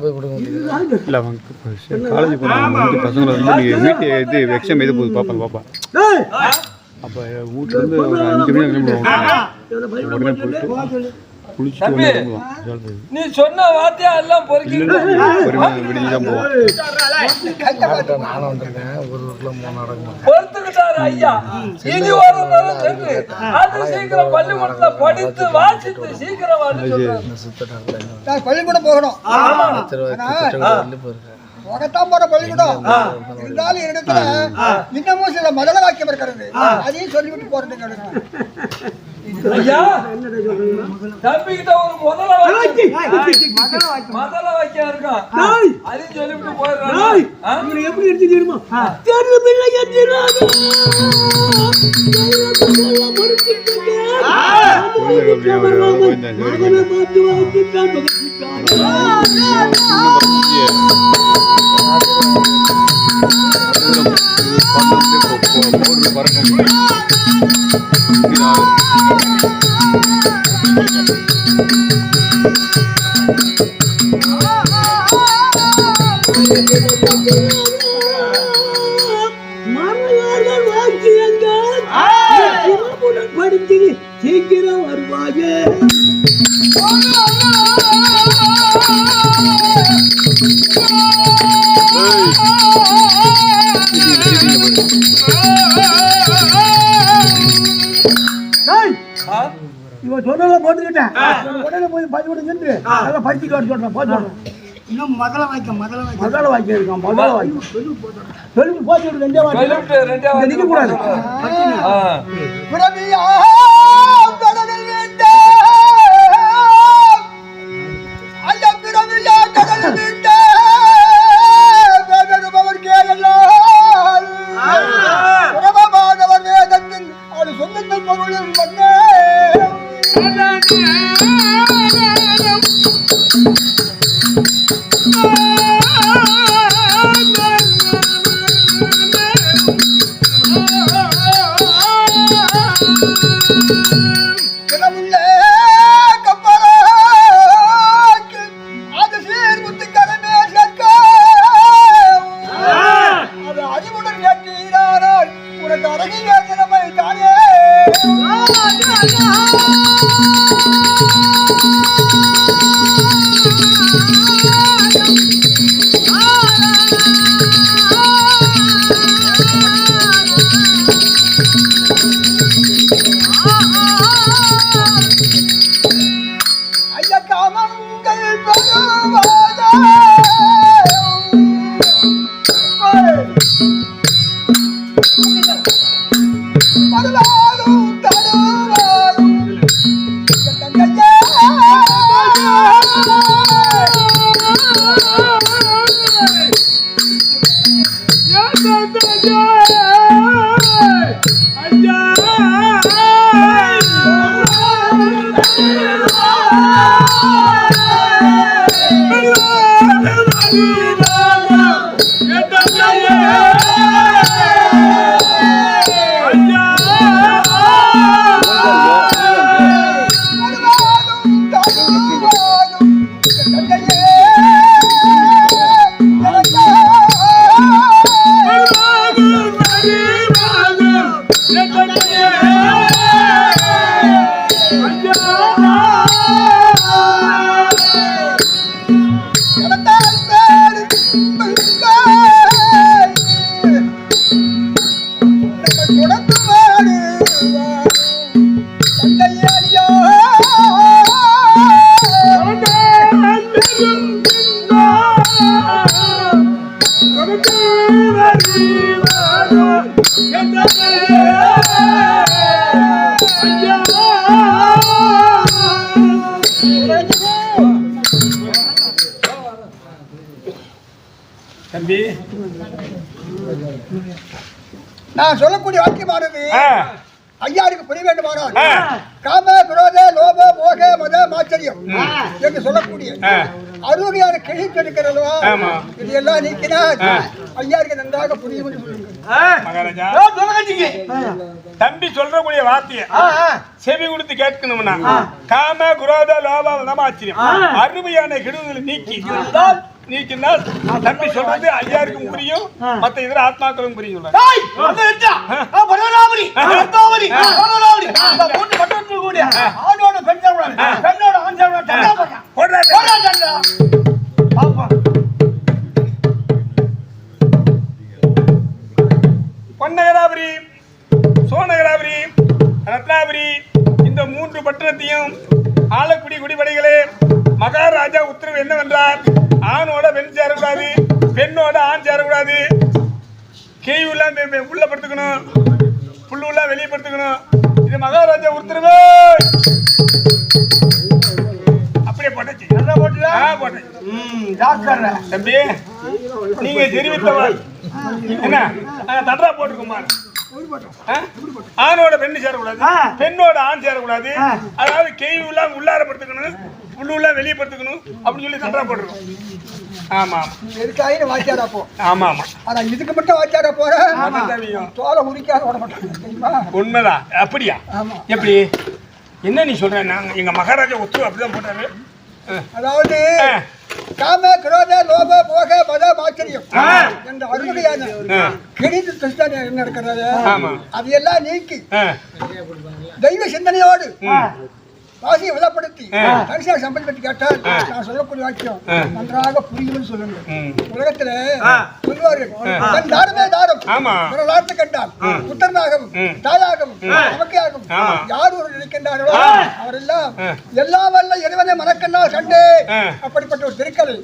போய் கொடுங்க இல்லை காலேஜ் போனாங்க பசங்களை வந்து நீங்கள் வீட்டு இது எக்ஸாம் எது போகுது பாப்பா அப்போ வீட்டிலேருந்து ஒரு 5 மணி கிளம்புவோம் உடனே போயிட்டு நீ சொன்ன வார்த்தையா எல்லாம் விடிஞ்சுதான் போவோம். நானும் வந்திருக்கேன். ஒரு பொறுத்துக்கிட்டாரு ஐயா. இனி ஒரு அது சீக்கிரம் பள்ளிக்கூடத்துல படித்து வாசித்து சீக்கிரம் பள்ளிக்கூடம் போகணும். போகத்தான் போற பள்ளிக்கூடம் இருந்தாலும் இடத்துல இன்னமும் சில மதல வாக்கியம் இருக்கிறது. அதையும் சொல்லிவிட்டு போறது. ஐயா தம்பிக்கிட்ட ஒரு முதல வாக்கியம் இருக்கான். அதையும் சொல்லிவிட்டு போயிடுறான். எப்படி எடுத்து தெரியுமா? படித்து சீக்கிரம் வருவாங்க. இவன் சொன்னதை போட்டுக்கிட்டேன். உடனே போய் பள்ளிக்கூடம் சென்று நல்லா படிச்சுட்டு வர சொல்றேன். போட்டு இன்னும் முதல வாக்கியம் இருக்கான். முதல வாக்கியம் சொல்லி போட்டு ரெண்டே வாக்கியம் நிக்க கூடாது. தம்பி நான் சொல்லக்கூடிய வாக்கியமானது ஐயாருக்கு புரிய வேண்டுமானால் காம குரோத லோப மோக மத மாச்சரியம் என்று சொல்லக்கூடிய அருமையான கிழித்து இருக்கிறதா இது எல்லாம் நீக்கினால் ஐயாருக்கு நன்றாக புரியும் என்று சொல்லுங்க மகாராஜா தம்பி சொல்றக்கூடிய வார்த்தையை செவி கொடுத்து கேட்கணும்னா காம குரோத லோப மதமாச்சரியம் அருமையான கெடுதலை நீக்கினால் தம்பி சொல்றது ஐயாருக்கும் புரியும் மத்த இதர ஆத்மாக்களும் புரியும் பொன்னகராபுரி சோனகராபுரி ரத்னாபுரி இந்த 3 பட்டணத்தையும் ஆலக்குடி குடிபடைகளே மகாராஜா உத்தரவு என்னவென்றால் ஆணோட பெண் சேரக்கூடாது பெண்ணோட ஆண் சேரக்கூடாது கேயுலாம் உள்ள படுத்துக்கணும் புல்லுலாம் வெளியே படுத்துக்கணும் இது மகாராஜா உத்தரவு அப்படியே போட்டுச்சு நல்லா போட்டு தம்பி நீங்க தெரிவித்தவர் என்ன தண்டா போட்டுக்குமா ஆணோட பெண்ணு சேரக்கூடாது பெண்ணோட ஆண் சேரக்கூடாது அதாவது கேயுலாம் உள்ளார படுத்துக்கணும் புல்லுலாம் வெளியே படுத்துக்கணும் அப்படின்னு சொல்லி தண்டா போட்டுருக்கோம் ஆமா எதுக்காக வாய்க்காரா போ ஆமா ஆமா ஆனா இதுக்கு மட்டும் வாய்க்காரா போற தோலை உரிக்காத விட மாட்டாங்க தெரியுமா உண்மைதான் அப்படியா எப்படி என்ன நீ சொல்ற நாங்க எங்க மகாராஜா ஒத்து அப்படிதான் போட்டாரு அதாவது காம குரோத லோப மோக மத மாச்சரியம் என்ற அருமையான கிழித்து கிறிஸ்தான் என்ன இருக்கிறது அதையெல்லாம் நீக்கி தெய்வ சிந்தனையோடு வாசியை வளப்படுத்தி கடைசியாக சம்பந்தப்பட்டு கேட்டால் நான் சொல்லக்கூடிய வாக்கியம் நன்றாக புரியும்னு சொல்லுங்க உலகத்துல சொல்லுவார்கள் தன் தாரமே தாரம் நாட்டு கண்டால் புத்தனாகவும் தாயாகவும் நமக்கையாகவும் யார் ஒரு நினைக்கின்றார்களோ அவரெல்லாம் எல்லாம் வல்ல இறைவனை மனக்கண்ணால் கண்டே அப்படிப்பட்ட ஒரு திருக்கலை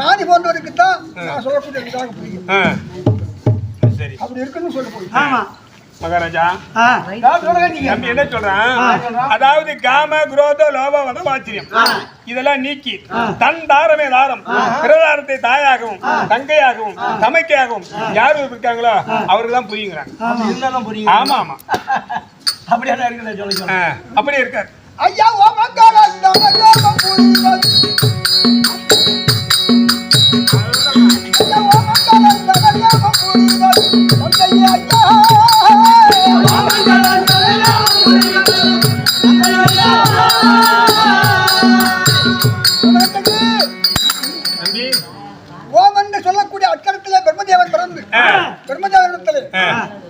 ஞானி போன்றவருக்குத்தான் நான் சொல்லக்கூடிய நன்றாக புரியும் அப்படி இருக்குன்னு சொல்ல போய் மகாராஜா என்ன சொல்றான் அதாவது காம குரோத லோப மதம் ஆச்சரியம் இதெல்லாம் நீக்கி தன் தாரமே தாரம் பிரதாரத்தை தாயாகவும் தங்கையாகவும் தமைக்கையாகவும் யாரு இருக்காங்களோ அவருக்கு தான் புரியுங்கிறாங்க ஆமா ஆமா அப்படியே இருக்காரு ஐயா ஓம் என்று சொல்லக்கூடிய அக்கரத்திலே பிரம்மதேவன் பிறந்து பிரம்மதேவனிடத்திலே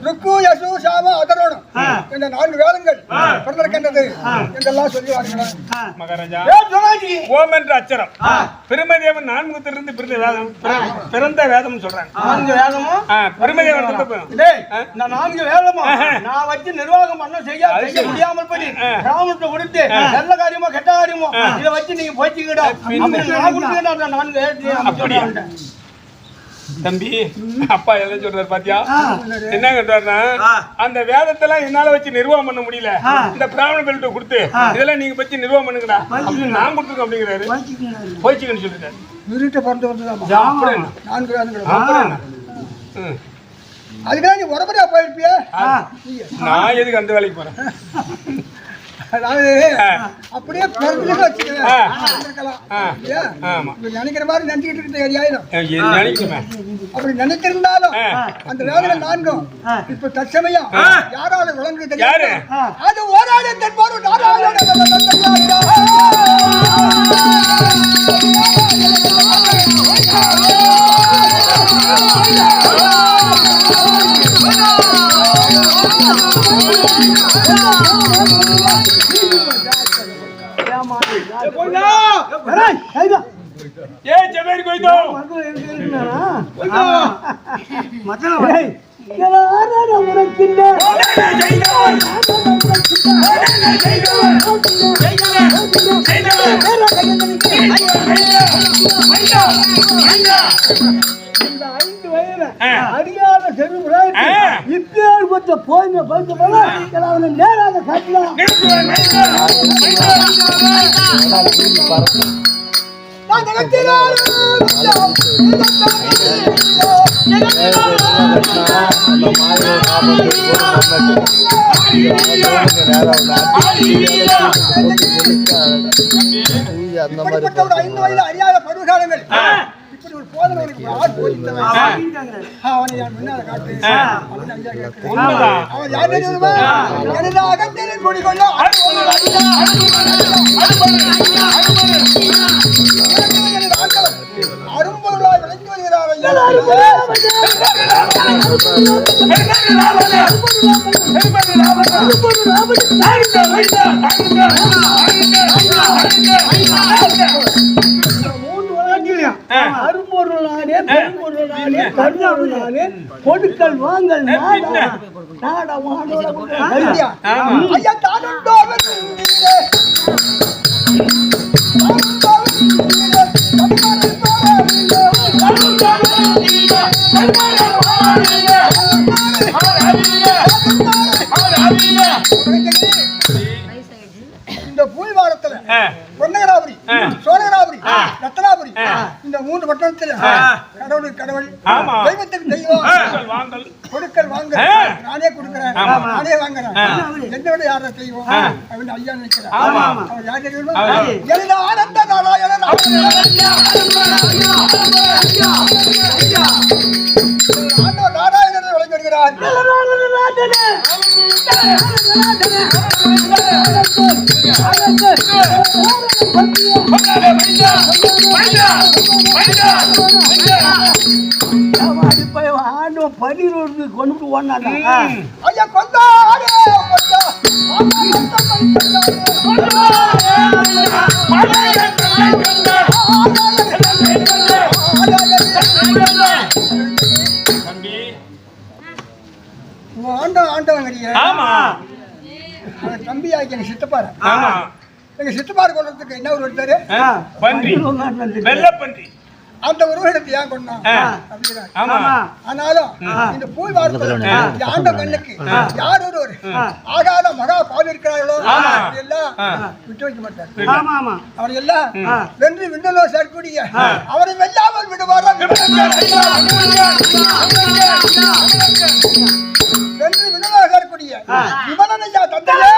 ருக்கு யசு சாம அதரோணம் என்ற 4 வேதங்கள் பிறந்திருக்கின்றது என்றெல்லாம் சொல்லுவார்கள் மகாராஜா ஓம் என்ற அச்சரம் பிரம்மதேவன் 4 பிறந்த வேதம் சொல்றாங்க 4 வேதமும் பிரம்மதேவன் இந்த 4 வேதமும் நான் வச்சு நிர்வாகம் பண்ண செய்ய முடியாமல் போய் ராமனுக்கு கொடுத்து நல்ல காரியமோ கெட்ட காரியமோ இதை வச்சு நீங்க போய்ச்சிக்கிட்டா தம்பி அப்பா என்ன சொல்றாரு பாத்தியா என்ன சொல்றாருன்னா அந்த வேதத்தெல்லாம் என்னால வச்சு நிர்வாகம் பண்ண முடியல இந்த பிராமண பெல்ட்ட கொடுத்து இதெல்லாம் நீங்க வச்சு நிர்வாகம் பண்ணுங்கடா அப்படின்னு நான் கொடுத்துருக்கேன் அப்படிங்கிறாரு போய்ச்சிக்கன்னு சொல்லிட்டாரு வீட்டை பிறந்து அதுக்காக நீ உடம்படியா போயிருப்பிய நான் எதுக்கு அந்த வேலைக்கு போறேன் அதாவது அப்படியே நினைக்கிற மாதிரி நினைச்சுக்கிட்டு இருக்க ஏரியாயிடும் அப்படி நினைச்சிருந்தாலும் அந்த வேதனை 4 இப்ப தற்சமயம் யாரால விளங்குது தெரியாது அது ஓராடு தென்போரு அறியாத செல்வ இப்ப மற்ற போய் போய் நேராக காட்டலாம். இப்படிப்பட்ட ஒரு 5 வயது அறியாத பருவகாலங்கள் இப்படி ஒரு போதனை அவனை நான் முன்னால காட்டு அவன் யார் தெரியுமா? எனது அகத்தினில் குடிகொள்ளும் அரும்பொருளாய் விளங்கி வருகிறார் அரும்பொருளானே பெரும்பொருளானே கருணாருளானே கொடுக்கல் வாங்கல் ஐயா தானுண்டோ இந்த பூய்வாரத்துல பொன்னகராபுரி, சோழகராபுரி, ரத்னாபுரி இந்த 3 பட்டணத்துல கடவுளுக்கு கடவுள், தெய்வத்துக்கு தெய்வம், கொடுக்கல் வாங்க நானே கொடுக்கிறேன், நானே வாங்குறேன், எந்த விட யார தெய்வம் அப்படின்னு ஐயா நினைக்கிறேன். அவர் யார் தெரியுமா? எனது ஆனந்த நாராயணன் ஆண்டவர் நாராயணன் விளங்கி வருகிறார். பனிரோடு கொண்டு போனாங்க. ஐயா கொண்டாடே ஆண்டவன் தம்பி ஆகி எங்க சித்தப்பாரு எங்க சித்தப்பாரு கொள்றதுக்கு என்ன ஒரு எடுத்தாரு அந்த உருவகத்தை ஏன் கொண்டான் ஆனாலும் இந்த பூய் வாரத்தில் ஆண்ட கண்ணுக்கு யார் ஒருவர் ஆகாத மகா பாவி இருக்கிறார்களோ எல்லாம் விட்டு வைக்க மாட்டார். அவர் எல்லாம் வென்று விண்ணலோ சேர்க்கூடிய அவரை வெல்லாமல் விடுவாரா? வென்று விண்ணலோ சேர்க்கூடிய இவனையா தந்தையே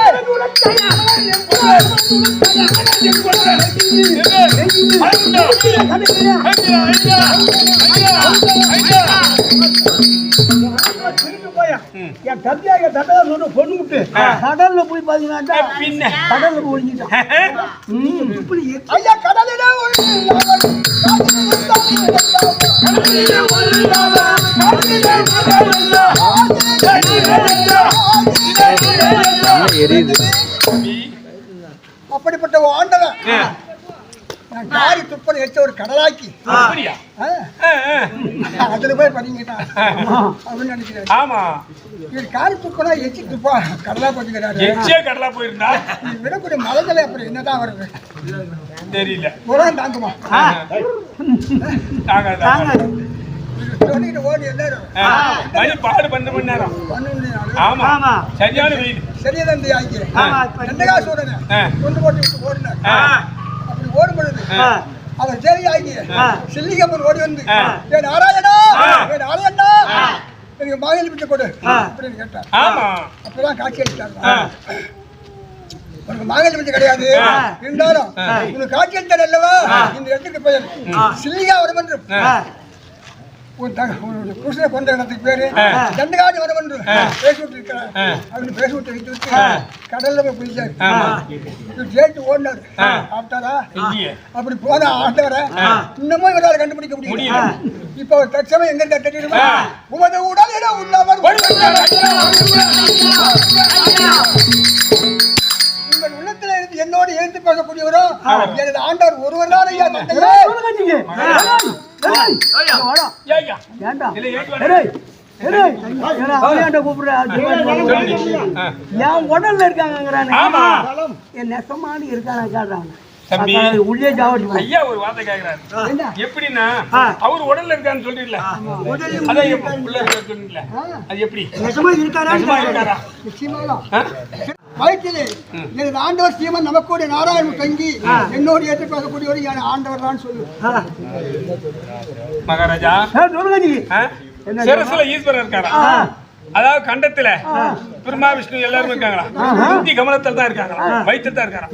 என் தம்பியாக தட்டை பொண்ணு விட்டு கடல்ல போய் பாத்தீங்கன்னா கடல்ல ஒழிஞ்சிட்டான். இப்படி ஐயா கடலிலே அப்படிப்பட்ட ஆண்டவன் காரி துப்பனை வச்ச ஒரு கடலாக்கி அதுல போய் பண்ணிக்கிட்டான் அப்படின்னு நினைக்கிறேன். காரி துப்பனா எச்சி துப்பா கடலா போயிருந்தா விடக்கூடிய மலைகளை அப்புறம் என்னதான் வருது தெரியல. தாங்குமா சொல்லிட்டு ஓடி எல்லாரும் பாடு 12 மணி நேரம் சரியான வெயில் சரியா தந்தை ஆகி ரெண்டகா சூடன கொண்டு போட்டு விட்டு ஓடினார். அப்படி ஓடும் பொழுது அவர் சரி ஆகி சில்லிகப்பூர் ஓடி வந்து நாராயணா நாராயணா எனக்கு மாங்கல் விட்டு கொடு அப்படின்னு கேட்டார். அப்பதான் காட்சி அளித்தார். உனக்கு மாங்கல் விட்டு கிடையாது இருந்தாலும் உனக்கு காட்சி அளித்தார் அல்லவா இந்த இடத்துக்கு பெயர் சில்லிகா வரும் என்றும் புருஷனை கொண்ட இடத்துக்கு பேரு தண்டகாடி வரும் என்று பேசி விட்டு இருக்கிறார் அப்படின்னு பேசி விட்டு வைத்து விட்டு கடல்ல போய் குளிச்சாரு. சேர்த்து ஓடினாரு. ஆப்டாரா அப்படி போன ஆண்டவரை இன்னமும் இவரால் கண்டுபிடிக்க முடியல. இப்ப ஒரு தற்சமயம் எங்க தெரியுமா? உமது உடலிட உள்ளவர் உங்கள் உள்ளத்துல இருந்து என்னோடு எழுந்து பேசக்கூடியவரோ எனது ஆண்டவர் ஒருவர் தான் ஐயா. என் உடல்ல இருக்காங்க என் நெசமானி இருக்காங்க கேட்றாங்க. தம்பி உள்ளே ஜாவடி ஐயா ஒரு வார்த்தை கேக்குறாரு எப்படின்னா அவர் உடல்ல இருக்கான்னு சொல்றீங்களா அதான் உள்ள இருக்கான்னு சொல்றீங்களா அது எப்படி நிஜமா இருக்காரா இருக்காரா வயிற்றிலே எனது ஆண்டவர் ஸ்ரீமன் நமக்கோடைய நாராயணன் தங்கி என்னோடு ஏற்றுக்கொள்ளக்கூடியவர் என் ஆண்டவர் தான் சொல்லு மகாராஜா சிரசுல ஈஸ்வரர் இருக்காரா அதாவது கண்டத்துல பிரம்மா விஷ்ணு எல்லாரும் இருக்காங்களா புத்தி கமலத்தில் தான் இருக்காங்களா வயிற்று தான் இருக்காரா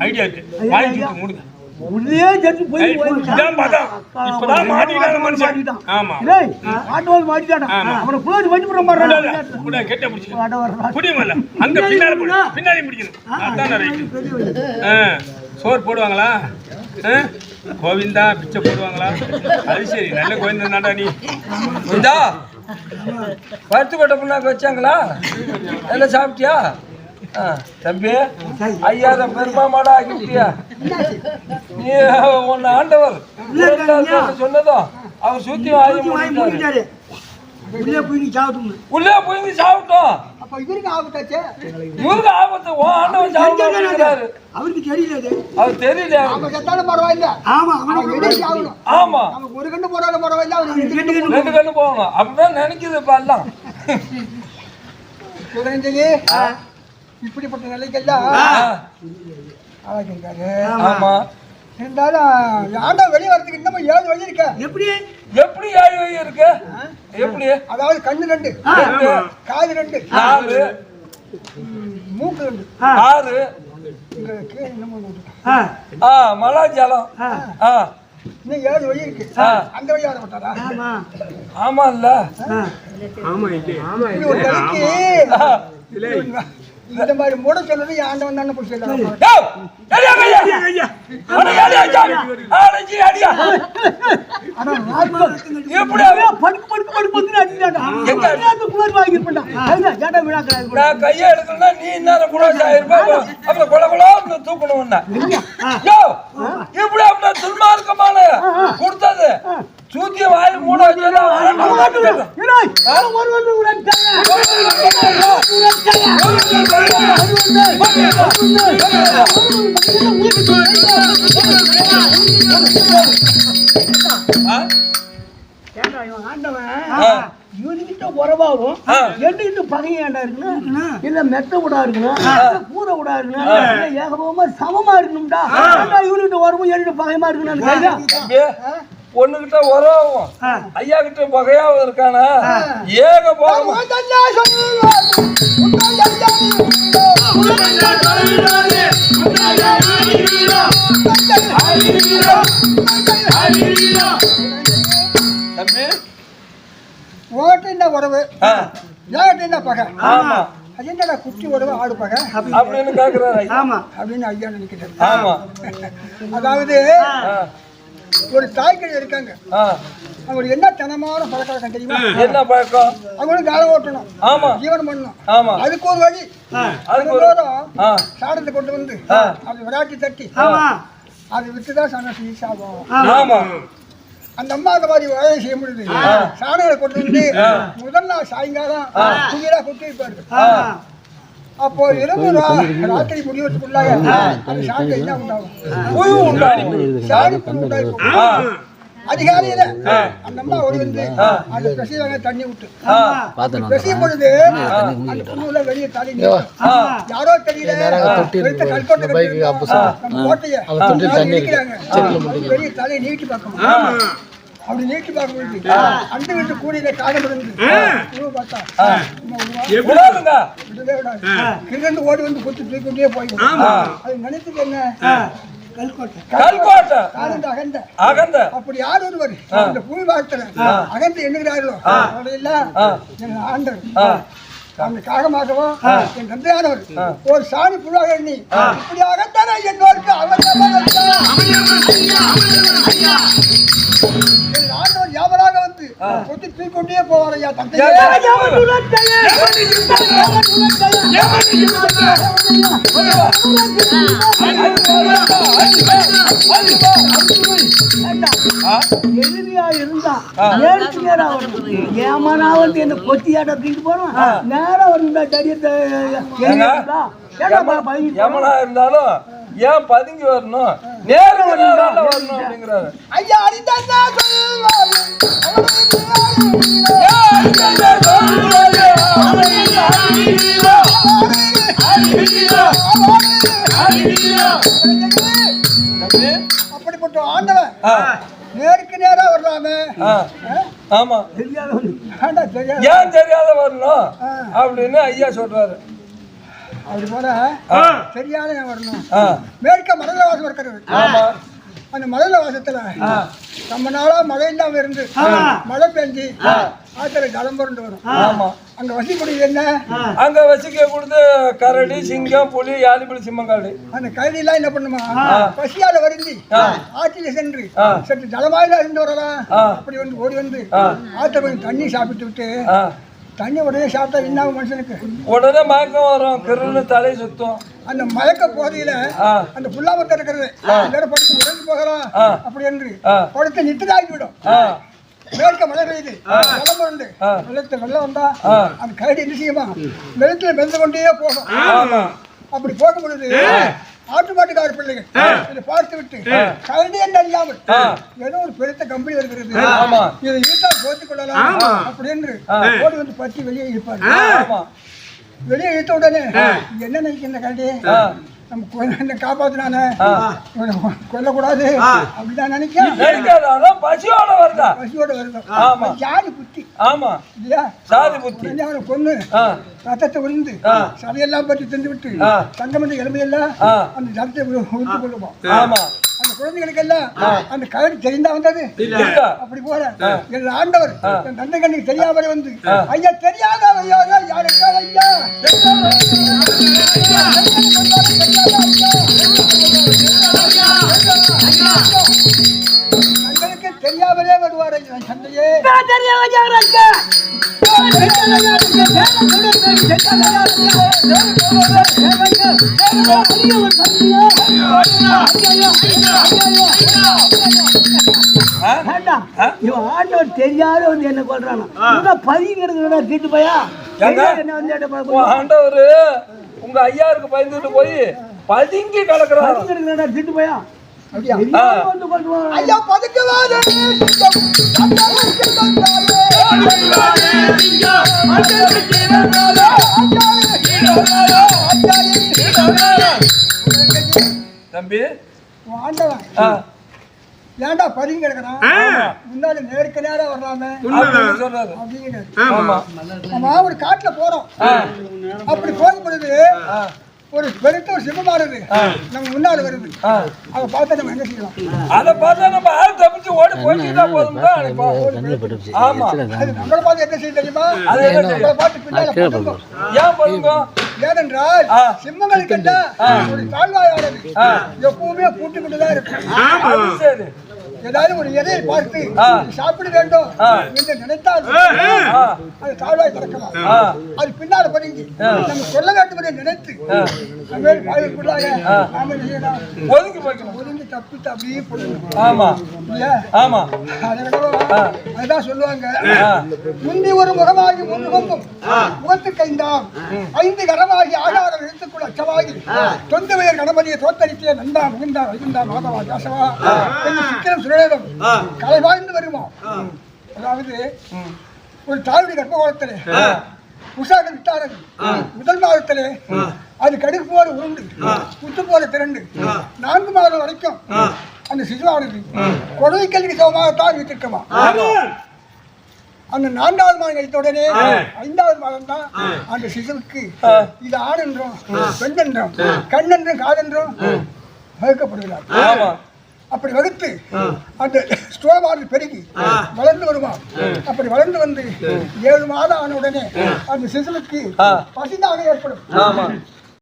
ஐடியா இருக்கு வாங்கி மூடுங்க உள்ளே ஜெட்டு போய் இதான் பார்த்தா இப்பதான் மாட்டிட்டான மனுஷன் ஆமா டேய் ஆட்டோல் மாட்டிட்டானா அவன புடிச்சு வண்டி போற மாதிரி கூட கெட்ட புடிச்சு புடியமல்ல அங்க பின்னாடி முடிக்கணும் அதான் ரைட் சோறு போடுவாங்களா கோவிந்தா பிச்சை போடுவாங்களா அது சரி நல்ல கோவிந்தா நாடா நீ இந்தா பருத்து கொட்டை புண்ணாக்கு வச்சாங்களா எல்லாம் சாப்பிட்டியா தம்பி ஐயா பெருமா மாடா ஆக்கிட்டியா நீ உன்னை ஆண்டவர் சொன்னதும் அவர் சுத்தி மூடிட்டாரு உள்ளே போய் நீ சாப்பிட்டு உள்ளே போய் நீ சாப்பிட்டோம் அப்ப இவருக்கு ஆபத்தாச்சே இவருக்கு ஆபத்து ஓ ஆண்டவன் சாப்பிட்டாரு அவருக்கு தெரியல அவர் தெரியல நம்ம செத்தாலும் பரவாயில்ல ஆமா அவனுக்கு வெளியே ஆகணும் ஆமா நமக்கு ஒரு கண்ணு போனாலும் பரவாயில்ல அவனுக்கு ரெண்டு கண்ணு போகணும் அப்படிதான் நினைக்குது இப்ப எல்லாம் சுதந்திரி இப்படிப்பட்ட நிலைக்கெல்லாம் ஆகிருக்காரு ஆமா இருந்தாலும் ஆண்டா வெளியே வரதுக்கு இன்னமும் 7 வழி இருக்க எப்படி எப்படி 7 வழி இருக்கு எப்படி அதாவது கண்ணு 2 காது 2 4 மூக்கு 2 6 இங்க கீழே இன்னமும் மலாஜலம் இன்னும் 7 வழி இருக்கு அந்த வழி வர மாட்டாரா ஆமா ஆமா இல்ல இப்படி ஒரு தலைக்கு இந்த மாதிரி மூட சொன்னது ஆண்டவன் தானே போய் சொல்லுவாங்க கையை எடுக்கணும்னா நீ என்ன கூட அப்புறம் கொலை கொலா தூக்கணும் இப்படி அப்படின்னா துன்மார்க்கமான கொடுத்தது சூத்திய வாய் மூட உறவாகும் எட்டு பகையாண்டா இருக்கணும் இல்ல மெத்த விடா இருக்கணும் கூரை விடா இருக்கணும் ஏகபோகமா சமமா இருக்கணும்டா இவனுக்கிட்ட உறவும் எட்டு பகையமா இருக்கணும் பொண்ணுகிட்ட உறவும் ஐயா கிட்ட பகையாவும் இருக்கானா ஏக போகும் ஓட்டு என்ன உறவு ஏகட்டு என்ன பகை அது என்னடா குட்டி உறவு ஆடு பகை அப்படின்னு கேக்குறாரு ஆமா அப்படின்னு ஐயா நினைக்கிறாரு ஆமா அதாவது ஒரு தாய்க்கறி இருக்காங்க அவங்களுக்கு என்ன தனமான பழக்கம் தெரியுமா என்ன பழக்கம் அவங்களும் காலம் ஓட்டணும் ஆமா ஜீவனம் பண்ணணும் ஆமா அதுக்கு ஒரு வழி சாடத்தை கொண்டு வந்து அது விராட்டி தட்டி அது விட்டுதான் சனசி சாப்பிடும் ஆமா அந்த அம்மா அந்த மாதிரி வேலையை செய்ய முடியுது சாணங்களை கொண்டு வந்து முதல் நாள் சாயங்காலம் குயிலா கொட்டி இருப்பாரு அப்போ இரவு ராத்திரி முடிவதற்குள்ளாக அந்த சாணி என்ன உண்டாகும் சாணி உண்டாகும் அதிகாலையில அந்த அம்மா ஓடி வந்து அந்த பிரசீவாங்க தண்ணி விட்டு பிரசீவ் பொழுது அந்த பொண்ணுல வெளியே தண்ணி யாரோ தெரியல கோட்டைய வெளியே தலையை நீட்டி பார்க்கணும் அப்படி நீட்டி பார்க்க முடியுது அந்த வீட்டு கூடியில காலம் இருந்து பார்த்தா கிழந்து ஓடி வந்து குத்து தூக்கிட்டே போயிடும் அது நினைத்துக்கு என்ன அப்படி யார் ஒருவர் இந்த பூமி வாழ்த்துல அகந்து எண்ணுகிறார்களோ அவரையெல்லாம் என் ஆண்டர் அந்த காகமாகவும் என் தந்தையானவர் ஒரு சாணி புழுவாக எண்ணி இப்படி அகத்தான என்னோருக்கு ஆண்டவர் யாவராக வந்து கொத்தி தூக்கிக்கொண்டே போவார் ஐயா தந்தையா எதிரியா இருந்தா ஏமானா வந்து என்ன கொத்தியாட தூக்கிட்டு போனோம் நேரம் வருந்தா யமனா இருந்தாலும் ஏன் பதுங்கி வரணும், நேரம் வரணும் அப்படிங்கிறாரு. ஐயா அடித்தா அப்படிப்பட்ட ஆண்டவன் நேருக்கு நேரா வரலாமே. ஆமா, ஏன் தெரியாத வரணும் அப்படின்னு ஐயா சொல்றாரு. அப்படி போல சரியான வரணும். மேற்க மணல வாசம் இருக்கிறது. அந்த மணல வாசத்துல ரொம்ப நாளா மழை இல்லாம இருந்து மழை பெஞ்சு ஆத்துல ஜலம் புரண்டு வரும். ஆமா, அங்க வசிக்கூடியது என்ன? அங்க வசிக்க கொடுத்து கரடி, சிங்கம், புலி, யானைப்புலி, சிம்மங்காடு. அந்த கரடி எல்லாம் என்ன பண்ணுமா, பசியால வருந்தி ஆற்றில சென்று சற்று ஜலமாயில இருந்து வரலாம். அப்படி வந்து ஓடி வந்து ஆத்துல கொஞ்சம் தண்ணி சாப்பிட்டு விட்டு, தண்ணி உடனே சாப்பிட்டா என்ன மனுஷனுக்கு உடனே மயக்கம் வரும், கிருன்னு தலை சுத்தம். அந்த மயக்க போதையில அந்த புல்லாமத்தை இருக்கிறது படுத்து உடஞ்சு போகலாம். அப்படி என்று படுத்து நித்துதாகி விடும். மேற்க மழை பெய்யுது, வெள்ளம் உண்டு, வெள்ளத்துல வெள்ளம் வந்தா அந்த கரடி என்ன செய்யுமா, வெள்ளத்துல மெந்து கொண்டே போகும். அப்படி போகும் பொழுது ஆட்டு மாட்டுக்கார பிள்ளைகள் இதை பார்த்து விட்டு கரடி என்று அறியாமல் ஏதோ ஒரு பெருத்த கம்பெனி வருகிறது, இதை ஈட்டா போத்துக் கொள்ளலாம் அப்படி என்று ஓடி வந்து பற்றி வெளியே இருப்பாரு. வெளியே இழுத்த உடனே என்ன நினைக்கின்ற கரடி, நம்ம காப்பாத்தினானே கொல்லக்கூடாது அப்படிதான் நினைக்கிறேன். பசியோட வருதா, பசியோட வருதா, ஜாதி புத்தி. ஆமா இல்லையா, சாதி புத்தி. அவனை கொன்னு ரத்தத்தை உறிந்து சதையெல்லாம் பற்றி தின்று விட்டு தங்கமந்த இளமையெல்லாம் அந்த ஜலத்தை உறிந்து கொள்ளுவோம். ஆமா, அந்த குழந்தைகளுக்கு எல்லாம் அந்த கரடி தெரிந்தா வந்தது. அப்படி போல என் ஆண்டவர் என் தந்தை கண்ணுக்கு தெரியாமலே வந்து, ஐயா தெரியாத ஐயா யாருக்கா ஐயா தங்களுக்கு தெரியாமலே வருவார். சந்தையே ஆண்டவர் தெரியாத வந்து என்ன கொள்றானா பதிங்கிறதுடா தீட்டு போயா ஆண்டவர் உங்க ஐயாருக்கு பயந்துட்டு போய் பதுங்கி கலக்குறாரு. தீட்டு போயா ஐயா பதுக்குவாரு தம்பி. ஆண்டவன் ஏன்டா பதுங்கி கிடக்குறான், முன்னாடி நேருக்கு நேரம் வரலாமே சொல்றாரு. அப்படிங்கிறாரு. நம்ம ஒரு காட்டுல போறோம், அப்படி போகும் பொழுது ஒரு பெருத்த ஒரு சிம்மமா இருக்கு நம்ம முன்னாடி வருது. அதை பார்த்தா நம்ம என்ன செய்யலாம், அதை பார்த்தா நம்ம ஆள் தப்பிச்சு ஓடி போயிட்டா போதும். ஆமா, அது நம்மளை பார்த்து என்ன செய்ய தெரியுமா, நம்மளை பார்த்து பின்னால பதுங்கும். ஏன் பதுங்கும்? ஏனென்றால் சிம்மங்களுக்கு ஒரு தாழ்வாயானது எப்பவுமே கூட்டி கொண்டுதான் இருக்கும். சரி, ஏதாவது ஒரு எதையை பார்த்து சாப்பிட வேண்டும் என்று நினைத்தால் அது தாழ்வாய் திறக்கலாம். அது பின்னால பதுங்கி நம்ம சொல்ல வேண்டும் என்று நினைத்து ஒதுங்கி போய்க்கணும், ஒதுங்கி தப்பித்து அப்படியே போடணும். ஆமா ஆமா, அதுதான் சொல்லுவாங்க, முந்தி ஒரு முகமாகி மூன்று கொம்பும் முகத்துக்கு ஐந்தாம் 5 கரமாகி ஆகாரம் எழுத்துக்குள் அச்சமாகி தொந்த பெயர் கணபதியை தோத்தரித்தே நந்தா முகிந்தா வைகுந்தா மாதவா தாசவா என்று சித்திரம் சுரேதம் கலை வாழ்ந்து வருமா. அதாவது ஒரு தாழ்வுடைய கர்ப்பகோளத்திலே உஷாக விட்டாரது முதல் மாதத்திலே அது கடுகு போல உருண்டு புத்து போல திரண்டு 4 மாதம் வரைக்கும் அந்த சிசுவானது குழந்தை கல்விக்கு சமமாகத்தான் வைத்திருக்கமா. அந்த 4வது மாதம் கழித்த உடனே 5வது மாதம் தான் அந்த சிசுவுக்கு இது ஆண் என்றும் பெண் என்றும் கண் என்றும் காதென்றும் வகுக்கப்படுகிறார். அப்படி வகுத்து அந்த ஸ்டோமானது பெருகி வளர்ந்து வருமா. அப்படி வளர்ந்து வந்து 7 மாதம் ஆன உடனே அந்த சிசுவுக்கு பசிதாக ஏற்படும்.